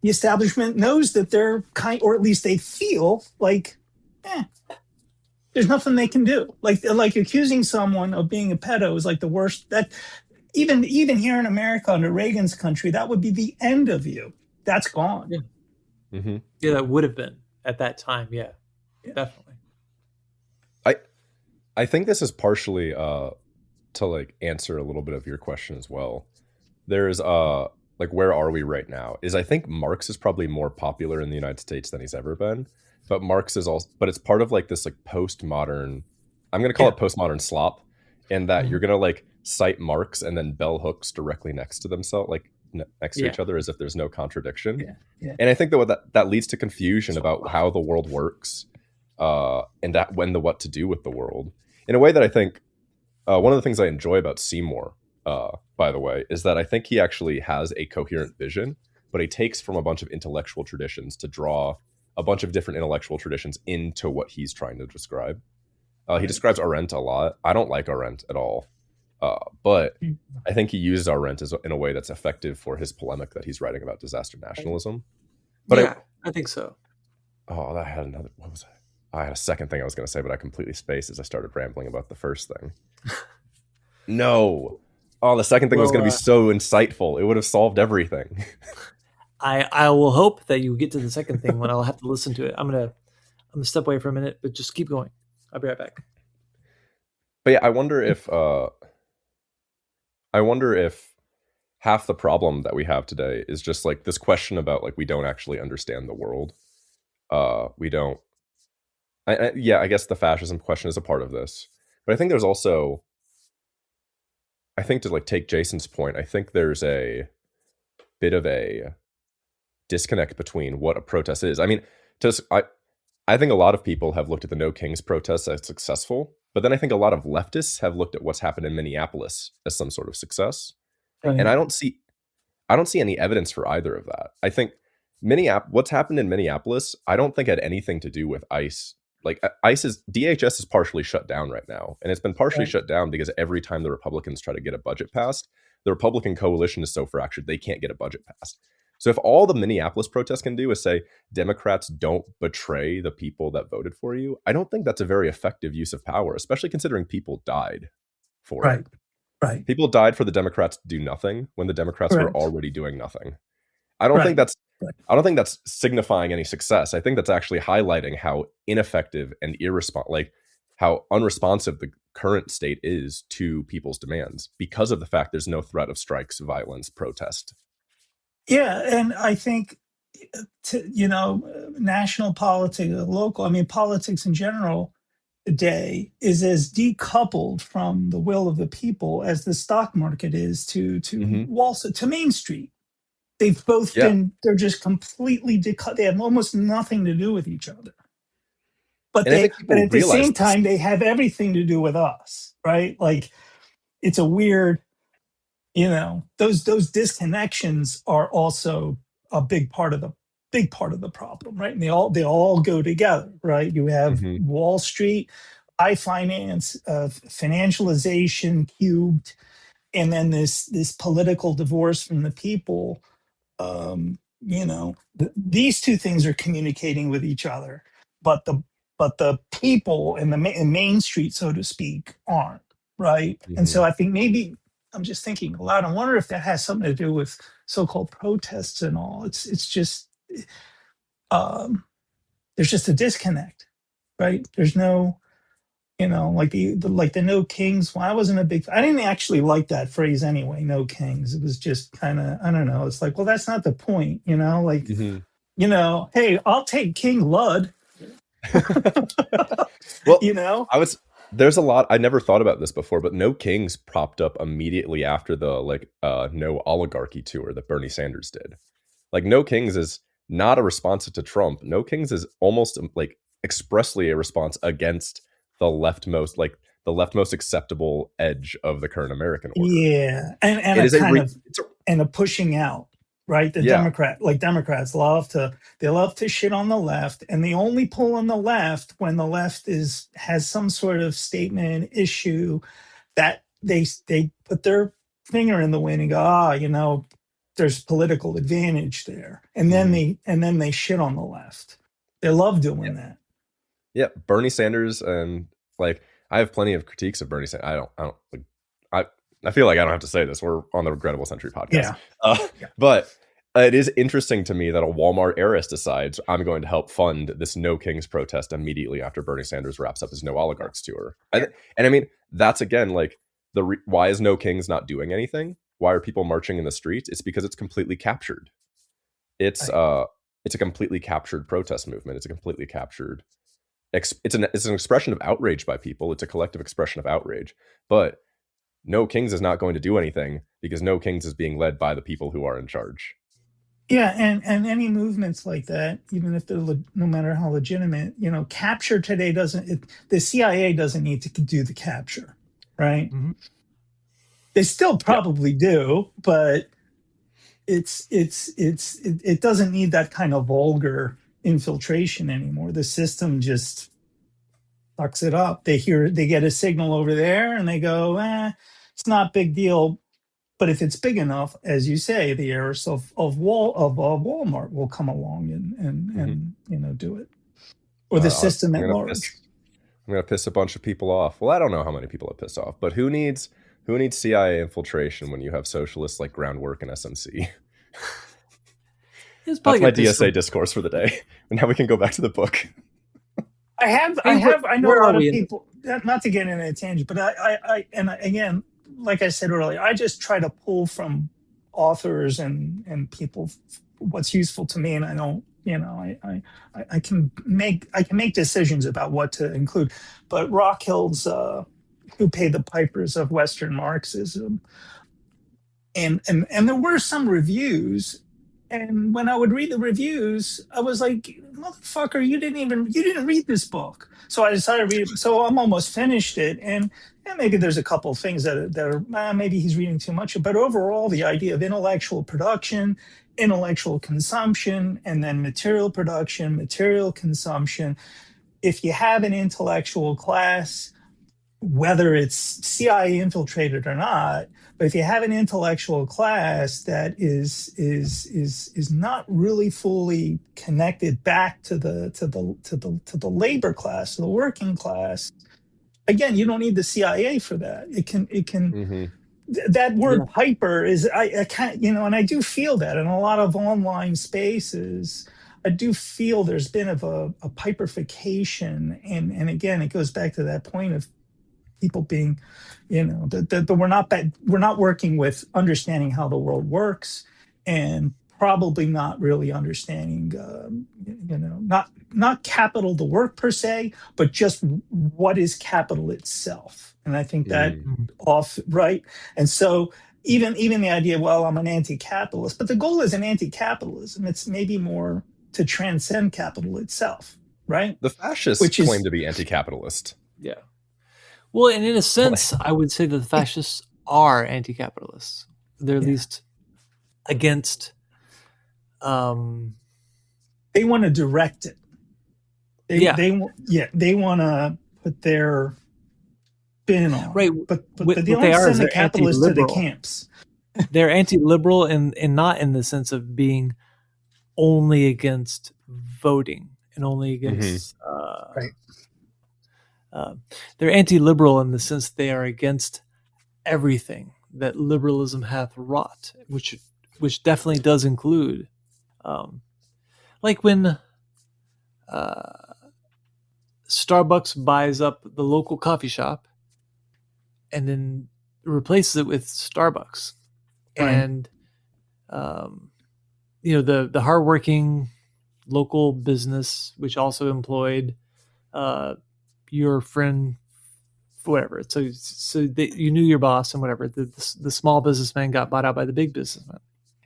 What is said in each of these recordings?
the establishment knows that they're or at least they feel like, there's nothing they can do. Like accusing someone of being a pedo is like the worst. That even here in America under Reagan's country, that would be the end of you. That's gone. Yeah. Mm-hmm. Yeah, that would have been at that time. Yeah, definitely. I think this is partially to like answer a little bit of your question as well. There's like where are we right now? Is I think Marx is probably more popular in the United States than he's ever been. But Marx is also, but it's part of like this like postmodern, I'm going to call it postmodern slop, in that you're going to like cite Marx and then bell hooks directly next to themselves, like next to each other, as if there's no contradiction. And I think that leads to confusion about how the world works, and that what to do with the world in a way that I think one of the things I enjoy about Seymour, by the way, is that I think he actually has a coherent vision, but he takes from a bunch of intellectual traditions to draw a bunch of different intellectual traditions into what he's trying to describe. He describes Arendt a lot. I don't like Arendt at all, but I think he uses Arendt in a way that's effective for his polemic that he's writing about disaster nationalism. But I think so. Oh, I had another. What was it? I had a second thing I was going to say, but I completely spaced as I started rambling about the first thing. No. Oh, the second thing was going to be so insightful. It would have solved everything. I will hope that you get to the second thing when I'll have to listen to it. I'm gonna step away for a minute, but just keep going. I'll be right back. But yeah, I wonder if half the problem that we have today is just like this question about like we don't actually understand the world. We don't. I guess the fascism question is a part of this, but I think there's also. I think to like take Jason's point, I think there's a bit of a disconnect between what a protest is. I mean, I think a lot of people have looked at the No Kings protests as successful, but then I think a lot of leftists have looked at what's happened in Minneapolis as some sort of success. Right. And I don't see any evidence for either of that. I think what's happened in Minneapolis, I don't think had anything to do with ICE. Like DHS is partially shut down right now, and it's been partially shut down because every time the Republicans try to get a budget passed, the Republican coalition is so fractured they can't get a budget passed. So if all the Minneapolis protests can do is say Democrats don't betray the people that voted for you, I don't think that's a very effective use of power, especially considering people died for it. Right. People died for the Democrats to do nothing when the Democrats were already doing nothing. I don't think that's signifying any success. I think that's actually highlighting how ineffective and how unresponsive the current state is to people's demands because of the fact there's no threat of strikes, violence, protest. Yeah, and I think national politics, local, I mean politics in general today is as decoupled from the will of the people as the stock market is to Wall Street, to Main Street. They've both they're just completely decoupled. They have almost nothing to do with each other. But at the same time, they have everything to do with us, right? Like it's a weird, those disconnections are also a big part of the problem, right? And they all go together, right? You have Wall Street, high finance, financialization cubed, and then this political divorce from the people. These two things are communicating with each other, but the people in Main Street, so to speak, aren't, right? And so I think maybe I'm just thinking aloud. I wonder if that has something to do with so-called protests and all. It's just there's just a disconnect, right? There's no, like the No Kings. Well, I didn't actually like that phrase anyway. No Kings. It was just kind of, I don't know. It's like, well, that's not the point, Like, hey, I'll take King Lud. Well, there's a lot. I never thought about this before, but No Kings propped up immediately after the No Oligarchy tour that Bernie Sanders did. Like No Kings is not a response to Trump. No Kings is almost like expressly a response against the leftmost acceptable edge of the current American order. Yeah, and a pushing out. Right, Democrats love to shit on the left, and they only pull on the left when the left has some sort of statement issue that they put their finger in the wind and go, there's political advantage there, and then they shit on the left. They love doing that. Yeah, Bernie Sanders, and like I have plenty of critiques of Bernie Sanders. I feel like I don't have to say this. We're on the Regrettable Century podcast. But it is interesting to me that a Walmart heiress decides I'm going to help fund this No Kings protest immediately after Bernie Sanders wraps up his No Oligarchs tour. And I mean, that's again like why is No Kings not doing anything? Why are people marching in the streets? It's because it's completely captured. It's a completely captured protest movement. It's a completely captured. It's an expression of outrage by people. It's a collective expression of outrage. But No Kings is not going to do anything because No Kings is being led by the people who are in charge. Yeah, and any movements like that, even if they're no matter how legitimate, capture today the CIA doesn't need to do the capture, right? Mm-hmm. They still probably do, but it doesn't need that kind of vulgar infiltration anymore. The system just sucks it up. They get a signal over there and they go, it's not a big deal. But if it's big enough, as you say, the heirs of Walmart will come along and do it, or the system at large. I'm gonna piss a bunch of people off. Well, I don't know how many people it pissed off, but who needs CIA infiltration when you have socialists like Groundwork and SMC? That's my DSA discourse for the day. And now we can go back to the book. I know a lot of people. Not to get into a tangent, but again, like I said earlier, I just try to pull from authors and people what's useful to me, and I don't, I can make decisions about what to include. But Rockhill's Who Paid the Pipers of Western Marxism, and there were some reviews, and when I would read the reviews, I was like, motherfucker, you didn't read this book. So I decided to read it. So I'm almost finished it, and maybe there's a couple of things that are maybe he's reading too much. But overall, the idea of intellectual production, intellectual consumption, and then material production, material consumption. If you have an intellectual class, whether it's CIA infiltrated or not, but if you have an intellectual class that is not really fully connected back to the labor class, to the working class, again, you don't need the CIA for that. It can. Mm-hmm. That word piper is I can't, and I do feel that in a lot of online spaces. I do feel there's been a piperification, and again, it goes back to that point of people being, that we're not working with understanding how the world works, and probably not really understanding, not capital, the work per se, but just what is capital itself. And I think that right. And so even the idea, well, I'm an anti-capitalist, but the goal isn't anti-capitalism. It's maybe more to transcend capital itself, right? The fascists claim to be anti-capitalist. Yeah. Well, and in a sense, I would say that the fascists are anti-capitalists. They're at least against. They want to direct it. They want to put their spin on. Right, but they don't send the capitalists to the camps. They're anti-liberal and not in the sense of being only against voting and only against. Right. They're anti-liberal in the sense they are against everything that liberalism hath wrought, which definitely does include, like when Starbucks buys up the local coffee shop and then replaces it with Starbucks, right. And the hardworking local business, which also employed your friend, whatever. So you knew your boss and whatever. The small businessman got bought out by the big businessman,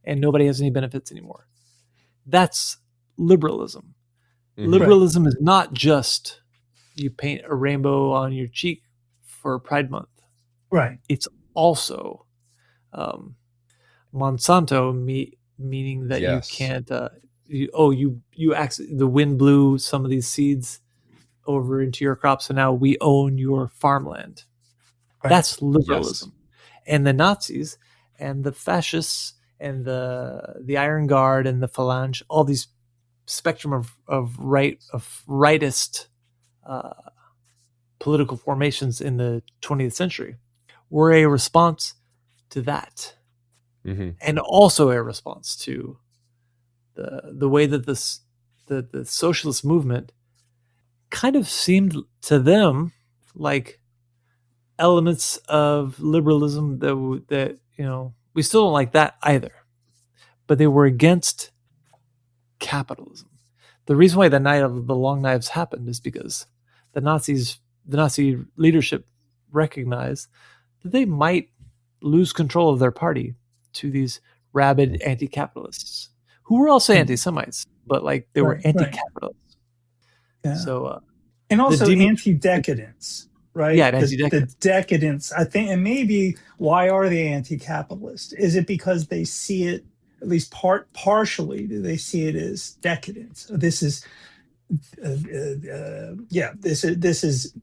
and nobody has any benefits anymore. That's liberalism. Mm-hmm. Liberalism is not just you paint a rainbow on your cheek for Pride Month. Right. It's also Monsanto, meaning that you can't. The wind blew some of these seeds over into your crop, so now we own your farmland. Right. That's liberalism. Yes. And the Nazis and the fascists and the Iron Guard and the Phalange, all these spectrum of rightist political formations in the 20th century were a response to that, and also a response to the way that the socialist movement kind of seemed to them like elements of liberalism that we still don't like that either, but they were against capitalism. The reason why the Night of the Long Knives happened is because the Nazi leadership recognized that they might lose control of their party to these rabid anti-capitalists who were also anti-Semites, but like they were anti-capitalists. Yeah. So, and also anti-decadence, right? Yeah, anti-decadence. The decadence, I think, and maybe why are they anti-capitalist? Is it because they see it, at least partially, do they see it as decadence? This is, this is,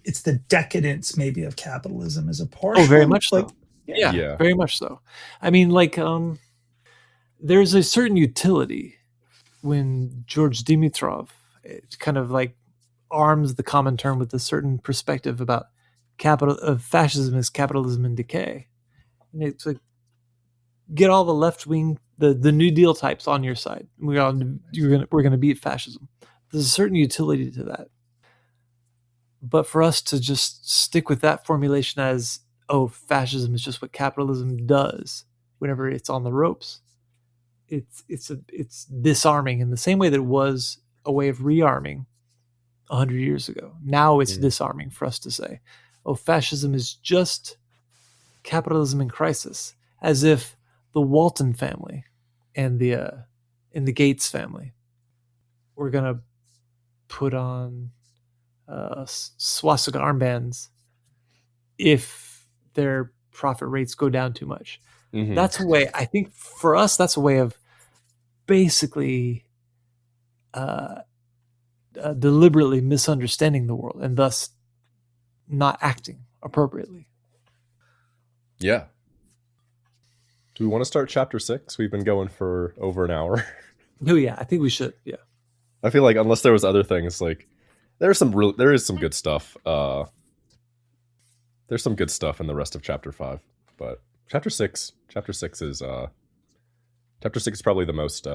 it's the decadence maybe of capitalism as a partial. Oh, very much so. Yeah, very much so. I mean, like, there's a certain utility when George Dimitrov kind of like arms the common term with a certain perspective about fascism as capitalism in decay, and it's like get all the left wing, the New Deal types on your side. We're gonna beat fascism. There's a certain utility to that, but for us to just stick with that formulation as fascism is just what capitalism does whenever it's on the ropes, it's disarming in the same way that it was a way of rearming 100 years ago. Now it's disarming for us to say, fascism is just capitalism in crisis, as if the Walton family and the Gates family were gonna put on swastika armbands if their profit rates go down too much. That's a way, I think for us, that's a way of basically deliberately misunderstanding the world and thus not acting appropriately. Yeah. Do we want to start chapter 6? We've been going for over an hour. Oh yeah, I think we should. Yeah. I feel like unless there was other things, like there is some good stuff. There's some good stuff in the rest of chapter 5, but chapter 6 is probably the most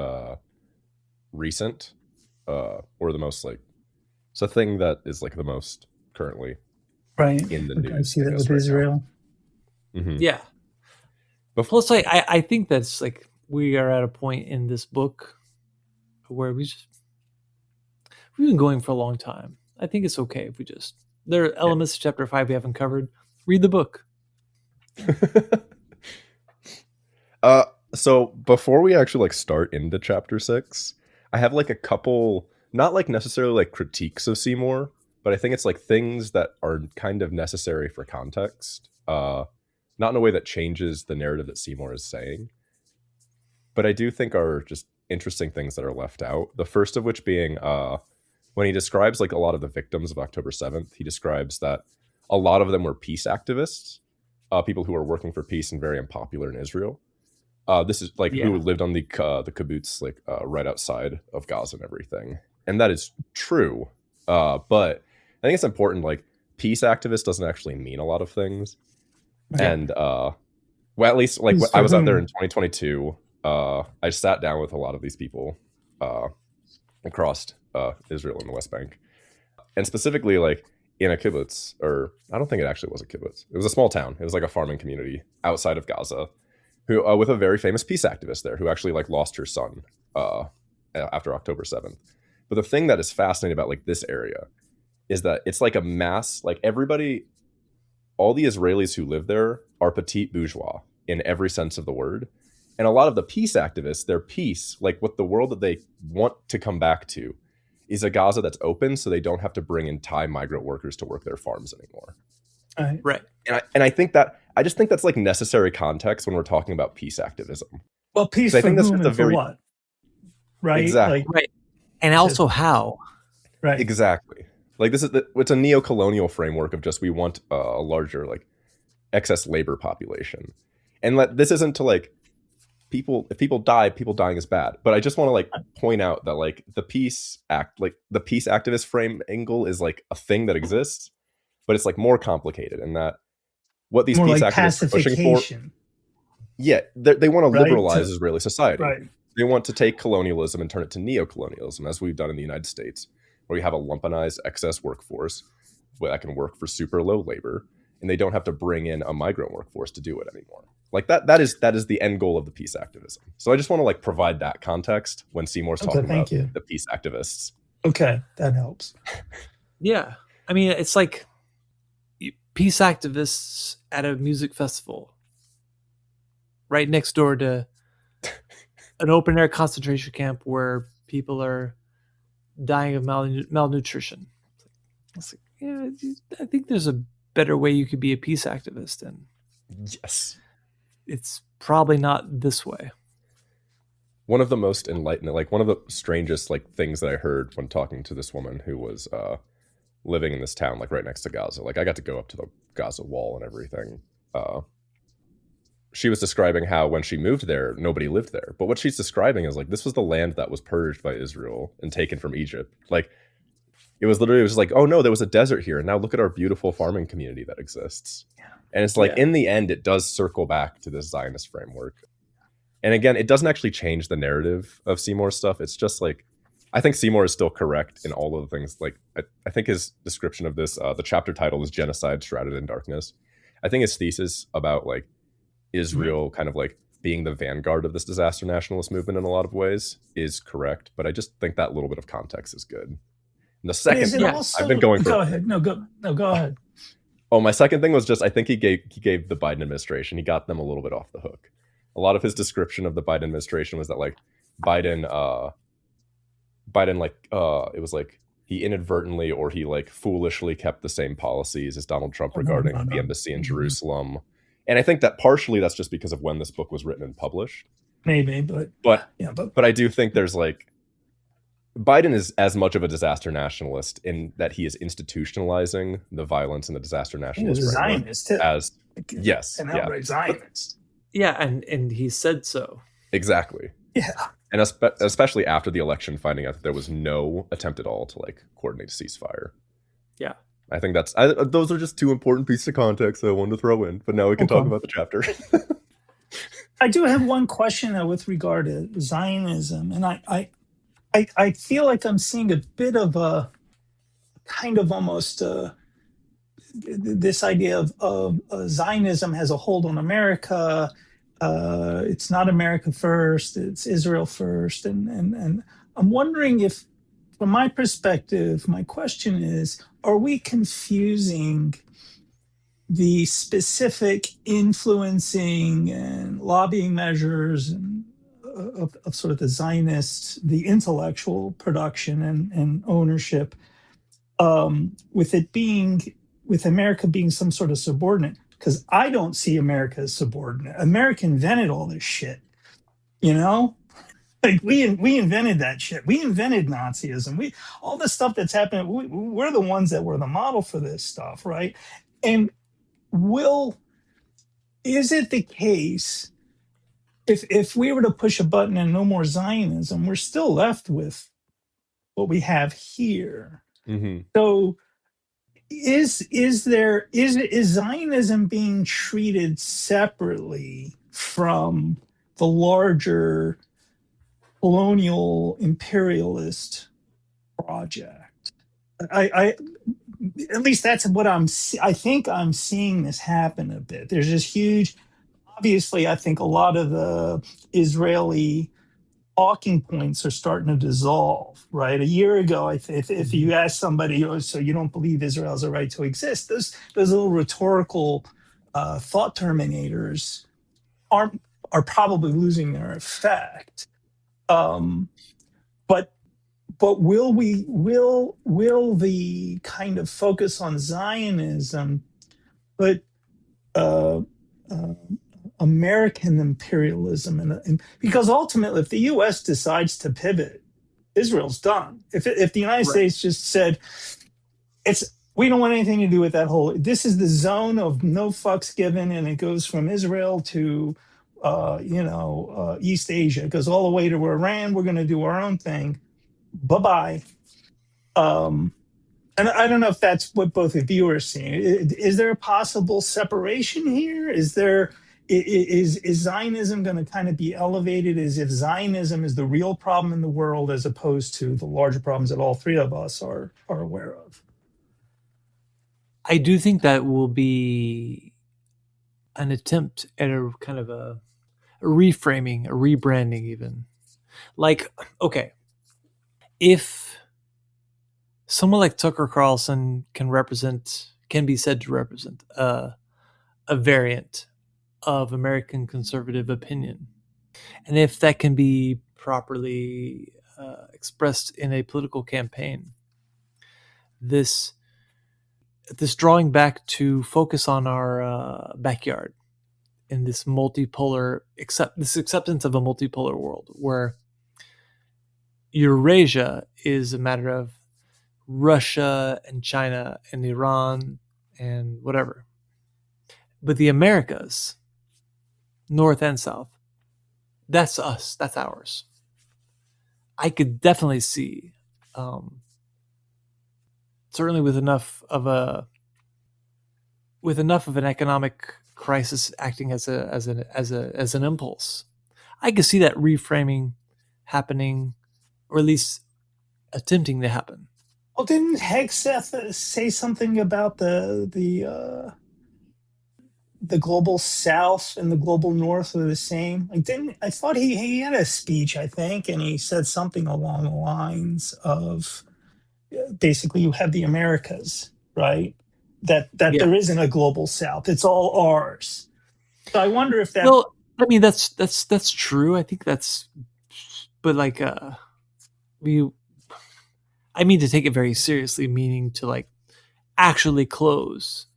recent, or the most like, it's a thing that is like the most currently in the news. I see that with Israel. Yeah. Plus, I think that's like we are at a point in this book where we've been going for a long time. I think it's okay if there are elements of chapter 5 we haven't covered. Read the book. So before we actually like start into chapter 6, I have like a couple, not like necessarily like critiques of Seymour, but I think it's like things that are kind of necessary for context. Not in a way that changes the narrative that Seymour is saying, but I do think are just interesting things that are left out. The first of which being when he describes like a lot of the victims of October 7th, he describes that a lot of them were peace activists, people who were working for peace and very unpopular in Israel. This is like who lived on the kibbutz, like right outside of Gaza and everything. And that is true. But I think it's important, like peace activist doesn't actually mean a lot of things. Yeah. And well, at least like I was out there in 2022. I sat down with a lot of these people across Israel and the West Bank. And specifically like in a kibbutz, or I don't think it actually was a kibbutz. It was a small town. It was like a farming community outside of Gaza, who with a very famous peace activist there who actually like lost her son after October 7th. But the thing that is fascinating about like this area is that it's like a mass, like everybody, all the Israelis who live there are petite bourgeois in every sense of the word. And a lot of the peace activists, their peace, like what the world that they want to come back to is a Gaza that's open so they don't have to bring in Thai migrant workers to work their farms anymore. Right. And I think that, I just think that's like necessary context when we're talking about peace activism. Well, peace for whom and for what? Right? Exactly. Like, right. And also how. Right. Exactly. Like this is it's a neo-colonial framework of just we want a larger like excess labor population. And this isn't to like if people die, people dying is bad. But I just want to like point out that like the peace activist frame angle is like a thing that exists, but it's like more complicated, and that what these more peace like activists are pushing for, they want to liberalize Israeli society. They want to take colonialism and turn it to neo-colonialism, as we've done in the United States, where you have a lumpenized excess workforce that can work for super low labor, and they don't have to bring in a migrant workforce to do it anymore. Like that is the end goal of the peace activism. So I just want to like provide that context when Seymour's talking about the peace activists. Okay, that helps. Yeah. I mean, it's like peace activists at a music festival right next door to an open air concentration camp where people are dying of malnutrition. It's like, yeah, I think there's a better way you could be a peace activist, and yes, it's probably not this way. One of the most enlightening, like one of the strangest like things that I heard when talking to this woman who was living in this town, like right next to Gaza. Like I got to go up to the Gaza wall and everything. She was describing how when she moved there, nobody lived there. But what she's describing is like, this was the land that was purged by Israel and taken from Egypt. Like it was like, oh no, there was a desert here. And now look at our beautiful farming community that exists. Yeah. And it's like, in the end, it does circle back to this Zionist framework. And again, it doesn't actually change the narrative of Seymour's stuff. It's just like, I think Seymour is still correct in all of the things. Like, I think his description of this, the chapter title is Genocide Shrouded in Darkness. I think his thesis about like Israel kind of like being the vanguard of this disaster nationalist movement in a lot of ways is correct. But I just think that little bit of context is good. And the second thing, I've been going for... Go ahead. No, go ahead. Oh, my second thing was just, I think he gave the Biden administration, he got them a little bit off the hook. A lot of his description of the Biden administration was that like Biden it was like he inadvertently or he like foolishly kept the same policies as Donald Trump regarding the embassy in Jerusalem. And I think that partially that's just because of when this book was written and published. Maybe, but I do think there's like, Biden is as much of a disaster nationalist in that he is institutionalizing the violence and the disaster nationalist Zionist too. As yes, an outright Zionist. Yeah, and he said so. Exactly. Yeah. And especially after the election, finding out that there was no attempt at all to like coordinate a ceasefire. Yeah. I think those are just two important pieces of context that I wanted to throw in. But now we can talk about the chapter. I do have one question with regard to Zionism, and I feel like I'm seeing a bit of a kind of almost this idea of Zionism has a hold on America. It's not America first, it's Israel first. And I'm wondering if, from my perspective, my question is, are we confusing the specific influencing and lobbying measures and of sort of the Zionist, the intellectual production and ownership, with America being some sort of subordinate? Because I don't see America as subordinate. America invented all this shit, you know? Like we invented that shit. We invented Nazism. All the stuff that's happening, we're the ones that were the model for this stuff, right? And is it the case if we were to push a button and no more Zionism, we're still left with what we have here? Mm-hmm. So is Zionism being treated separately from the larger colonial imperialist project? I at least that's what I think I'm seeing this happen a bit. There's this huge, obviously, I think a lot of the Israeli talking points are starting to dissolve, right? A year ago, if you ask somebody, so you don't believe Israel has a right to exist, those little rhetorical thought terminators are probably losing their effect. But will the kind of focus on Zionism put American imperialism and because ultimately, if the U.S. decides to pivot, Israel's done. If the United States just said we don't want anything to do with that this is the zone of no fucks given, and it goes from Israel to East Asia. It goes all the way to Iran. We're going to do our own thing. Bye bye. And I don't know if that's what both of you are seeing. Is there a possible separation here? Is Zionism going to kind of be elevated as if Zionism is the real problem in the world, as opposed to the larger problems that all three of us are aware of? I do think that will be an attempt at a kind of a reframing, a rebranding, even. Like, okay, if someone like Tucker Carlson can be said to represent a variant of American conservative opinion, and if that can be properly expressed in a political campaign, this drawing back to focus on our backyard in this acceptance of a multipolar world where Eurasia is a matter of Russia and China and Iran and whatever. But the Americas, North and South, that's us. That's ours. I could definitely see, certainly with enough of an economic crisis acting as an impulse, I could see that reframing happening, or at least attempting to happen. Well, didn't Hegseth say something about the global South and the global North are the same? I thought he had a speech, I think, and he said something along the lines of basically you have the Americas, right? That Yeah. There isn't a global South; it's all ours. So I wonder if that. Well, I mean that's true. I think that's, but like I mean to take it very seriously, meaning to like actually close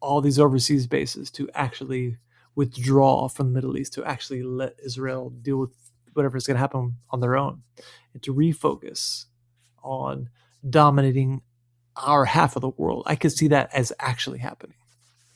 all these overseas bases, to actually withdraw from the Middle East, to actually let Israel deal with whatever's going to happen on their own, and to refocus on dominating our half of the world. I could see that as actually happening.